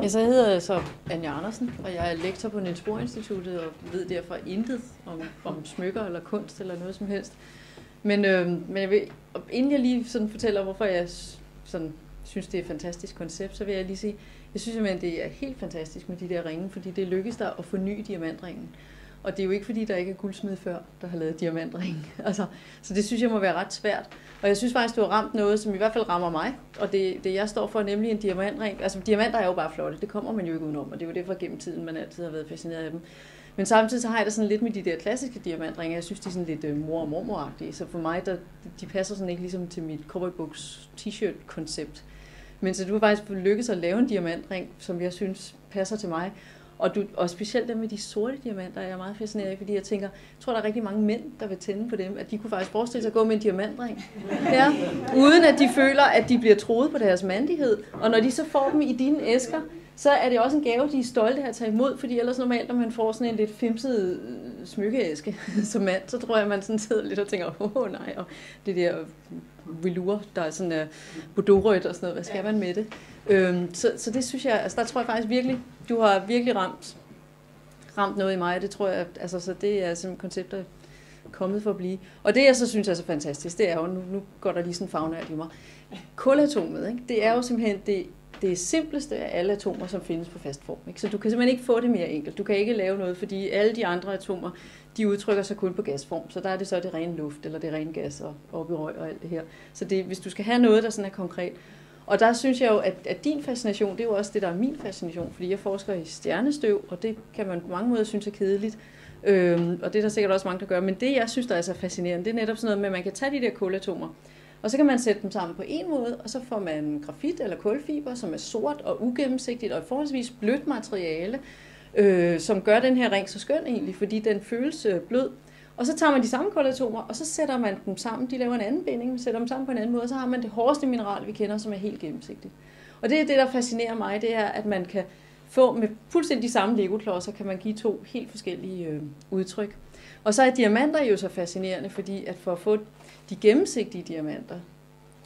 Så hedder jeg så Anja Andersen, og jeg er lektor på Niels Bohr Instituttet og ved derfor intet om smykker eller kunst eller noget som helst. Men jeg vil, inden jeg lige sådan fortæller, hvorfor jeg sådan synes, det er et fantastisk koncept, så vil jeg lige sige, jeg synes simpelthen, det er helt fantastisk med de der ringe, fordi det lykkes der at forny diamantringen. Og det er jo ikke, fordi der ikke er guldsmed før, der har lavet diamantringen. Altså, så det synes jeg må være ret svært. Og jeg synes faktisk, du har ramt noget, som i hvert fald rammer mig. Og det jeg står for, nemlig en diamantring. Altså, diamanter er jo bare flotte. Det kommer man jo ikke udenom, og det er jo det for gennem tiden, man altid har været fascineret af dem. Men samtidig så har jeg det sådan lidt med de der klassiske diamantringe. Jeg synes, de er sådan lidt mor- og mormor-agtige. Så for mig, de passer sådan ikke ligesom til mit cowboybooks t-shirt-koncept. Men så du har faktisk lykkes at lave en diamantring, som jeg synes passer til mig. Og specielt dem med de sorte diamanter er jeg meget fascineret af, fordi jeg tænker, jeg tror, der er rigtig mange mænd, der vil tænde på dem, at de kunne faktisk forestille sig at gå med en diamantring. Ja, uden at de føler, at de bliver troet på deres mandighed. Og når de så får dem i dine æsker, så er det også en gave, de er stolte af at tage imod, fordi ellers normalt, når man får sådan en lidt fimset smykkeæske som mand, så tror jeg, man sådan sidder lidt og tænker, nej, og det der velour, der er sådan bordeauxrødt og sådan noget, hvad skal man med det? Så det synes jeg, altså der tror jeg faktisk virkelig, du har virkelig ramt noget i mig, det tror jeg, altså så det er simpelthen koncepter kommet for at blive. Og det jeg så synes er så fantastisk, det er jo, nu går der lige sådan fagnærd i mig, kulatomet, ikke? Det er jo simpelthen det simpleste af alle atomer, som findes på fast form. Ikke? Så du kan simpelthen ikke få det mere enkelt. Du kan ikke lave noget, fordi alle de andre atomer, de udtrykker sig kun på gasform. Så der er det så det rene luft, eller det rene gas, og op i røg og alt det her. Så hvis du skal have noget, der sådan er konkret. Og der synes jeg jo, at din fascination, det er jo også det, der er min fascination, fordi jeg forsker i stjernestøv, og det kan man på mange måder synes er kedeligt. Og det er der sikkert også mange, der gør. Men det, jeg synes, der er så fascinerende, det er netop sådan noget med, at man kan tage de der kulatomer, og så kan man sætte dem sammen på en måde, og så får man grafit eller kulfiber, som er sort og ugennemsigtigt og et forholdsvis blødt materiale, som gør den her ring så skøn egentlig, fordi den føles blød. Og så tager man de samme kulatomer, og så sætter man dem sammen. De laver en anden binding, man sætter dem sammen på en anden måde, og så har man det hårdeste mineral, vi kender, som er helt gennemsigtigt. Og det er det, der fascinerer mig, det er, at man kan få med fuldstændig de samme legoklodser, kan man give to helt forskellige udtryk. Og så er diamanter jo så fascinerende, fordi at for at få de gennemsigtige diamanter,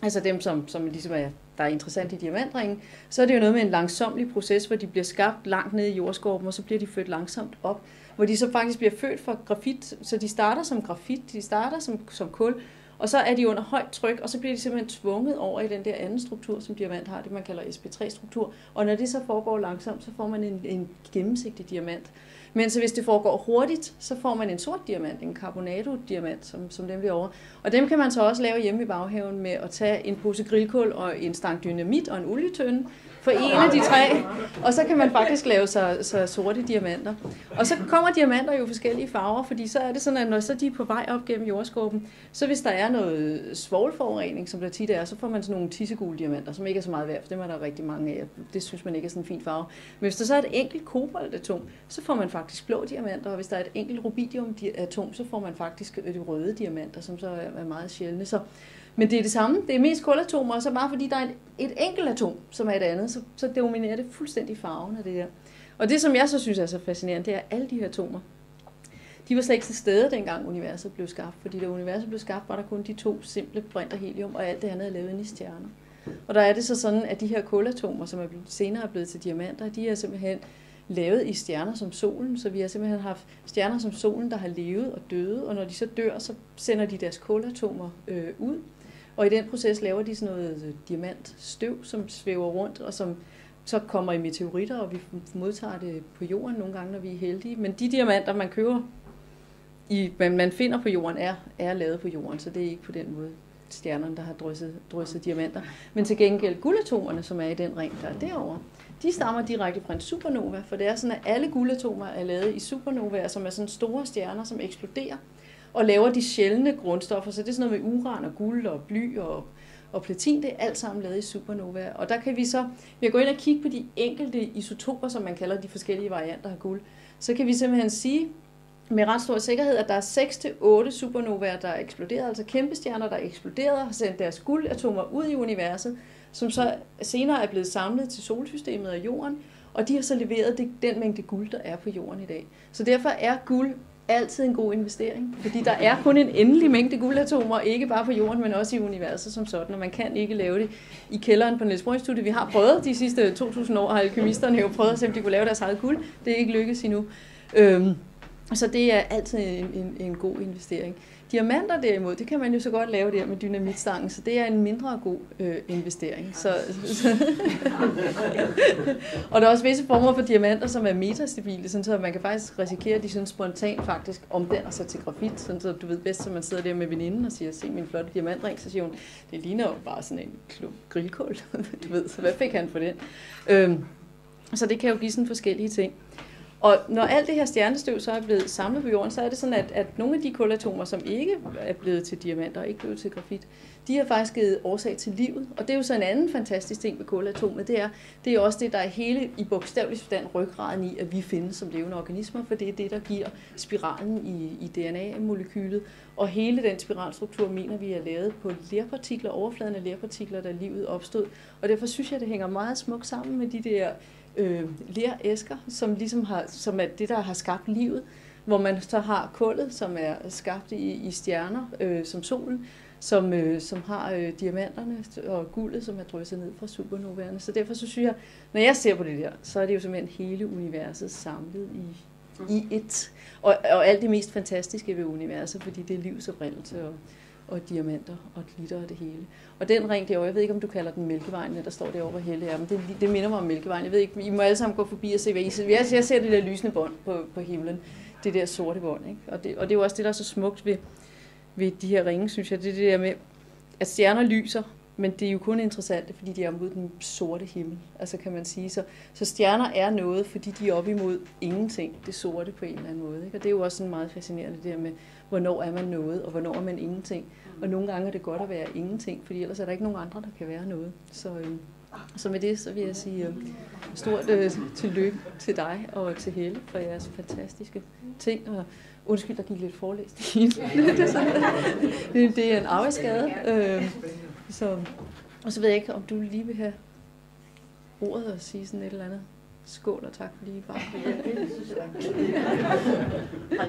altså dem, som ligesom der er interessant i diamantringen, så er det jo noget med en langsomlig proces, hvor de bliver skabt langt ned i jordskorpen, og så bliver de født langsomt op, hvor de så faktisk bliver født fra grafit, så de starter som grafit, de starter som kul, og så er de under højt tryk, og så bliver de simpelthen tvunget over i den der anden struktur, som diamant har, det man kalder sp3-struktur, og når det så foregår langsomt, så får man en gennemsigtig diamant. Men så hvis det foregår hurtigt, så får man en sort diamant, en carbonado-diamant, som dem bliver over. Og dem kan man så også lave hjemme i baghaven med at tage en pose grillkål og en stang dynamit og en olietønde for en af de tre. Og så kan man faktisk lave så sorte diamanter. Og så kommer diamanter jo forskellige farver, fordi så er det sådan, at når så de er på vej op gennem jordskorpen, så hvis der er noget svovlforurening, som der tit er, så får man sådan nogle tissegule diamanter, som ikke er så meget værd, for dem er der rigtig mange af. Det synes man ikke er sådan en fin farve. Men hvis der så er et enkelt kobaltatom, så får man faktisk blå diamanter, og hvis der er et enkelt rubidiumatom, så får man faktisk de røde diamanter, som så er meget sjældne. Men det er det samme. Det er mest kulatomer, og så bare fordi der er et enkelt atom, som er et andet, så dominerer det fuldstændig farven af det der. Og det, som jeg så synes er så fascinerende, det er alle de her atomer. De var slet ikke til stede, dengang universet blev skabt, fordi da universet blev skabt, var der kun de to simple brint og helium, og alt det andet er lavet inde i stjerner. Og der er det så sådan, at de her kulatomer, som senere er blevet til diamanter, de er simpelthen lavet i stjerner som solen, så vi har simpelthen haft stjerner som solen, der har levet og døde, og når de så dør, så sender de deres kulatomer ud. Og i den proces laver de sådan noget diamantstøv, som svæver rundt, og som så kommer i meteoritter, og vi modtager det på jorden nogle gange, når vi er heldige. Men de diamanter, man køber, man finder på jorden, er lavet på jorden, så det er ikke på den måde stjernerne, der har drysset diamanter. Men til gengæld guldatomerne, som er i den ring, der er derovre, de stammer direkte fra en supernova, for det er sådan, at alle guldatomer er lavet i supernovaer, som er sådan store stjerner, som eksploderer, og laver de sjældne grundstoffer, så det er sådan noget med uran og guld og bly og platin, det er alt sammen lavet i supernovaer. Og der kan vi gå ind og kigge på de enkelte isotoper, som man kalder de forskellige varianter af guld, så kan vi simpelthen sige med ret stor sikkerhed, at der er 6-8 supernovaer, der er eksploderet, altså kæmpe stjerner, der er eksploderet og har sendt deres guldatomer ud i universet, som så senere er blevet samlet til solsystemet og jorden, og de har så leveret den mængde guld, der er på jorden i dag. Så derfor er guld altid en god investering, fordi der er kun en endelig mængde guldatomer, ikke bare på jorden, men også i universet som sådan, og man kan ikke lave det i kælderen på Niels Bohr Instituttet. Vi har prøvet de sidste 2000 år, har alkymisterne jo prøvet at se, om de kunne lave deres eget guld. Det er ikke lykkedes endnu. Så det er altid en god investering. Diamanter derimod, det kan man jo så godt lave der med dynamitstangen, så det er en mindre god investering. Og der er også visse former for diamanter, som er metastabile, sådan så man kan faktisk risikere, at de sådan spontant faktisk omdanner sig til grafit, sådan så du ved bedst, at man sidder der med veninden og siger, se min flotte diamantring, så siger hun, det ligner jo bare sådan en klub grillkål, du ved, så hvad fik han for den? Så det kan jo give sådan forskellige ting. Og når alt det her stjernestøv så er blevet samlet på jorden, så er det sådan, at nogle af de kulatomer, som ikke er blevet til diamanter og ikke blevet til grafit, de har faktisk givet årsag til livet. Og det er jo så en anden fantastisk ting med kulatomet, det er også det, der er hele i bogstavelig forstand ryggraden i, at vi findes som levende organismer, for det er det, der giver spiralen i DNA-molekylet. Og hele den spiralstruktur mener vi er lavet på lerpartikler, overfladen af lerpartikler, da livet opstod. Og derfor synes jeg, det hænger meget smukt sammen med de der leræsker, som ligesom som er det, der har skabt livet, hvor man så har kullet, som er skabt i stjerner, som solen, som har diamanterne og guldet, som er drysset ned fra supernovaerne. Så derfor så synes jeg, når jeg ser på det der, så er det jo simpelthen hele universet samlet i et. Og alt det mest fantastiske ved universet, fordi det er livs oprindelse og diamanter og glitter og det hele. Og den ring derovre, jeg ved ikke, om du kalder den Mælkevejen, der står derovre, hvor Helle er, men det minder mig om Mælkevejen. Jeg ved ikke, I må alle sammen gå forbi og se, hvad I ser. Jeg ser det der lysende bånd på himlen, det der sorte bånd, ikke? Og det er jo også det, der er så smukt ved de her ringe, synes jeg. Det er det der med, at stjerner lyser, men det er jo kun interessant, fordi de er mod den sorte himmel, altså kan man sige. Så stjerner er noget, fordi de er op imod ingenting, det sorte på en eller anden måde, ikke? Og det er jo også sådan meget fascinerende, det der med, hvornår er man noget, og hvornår er man ingenting. Og nogle gange er det godt at være ingenting, fordi ellers er der ikke nogen andre, der kan være noget. Så med det, så vil jeg sige stort tillykke til dig og til Helle for jeres fantastiske ting. Og undskyld, der gik lidt forelæst i det er en arbejdsskade. Og så ved jeg ikke, om du lige vil have ordet og sige sådan et eller andet. Skål og tak for lige bare.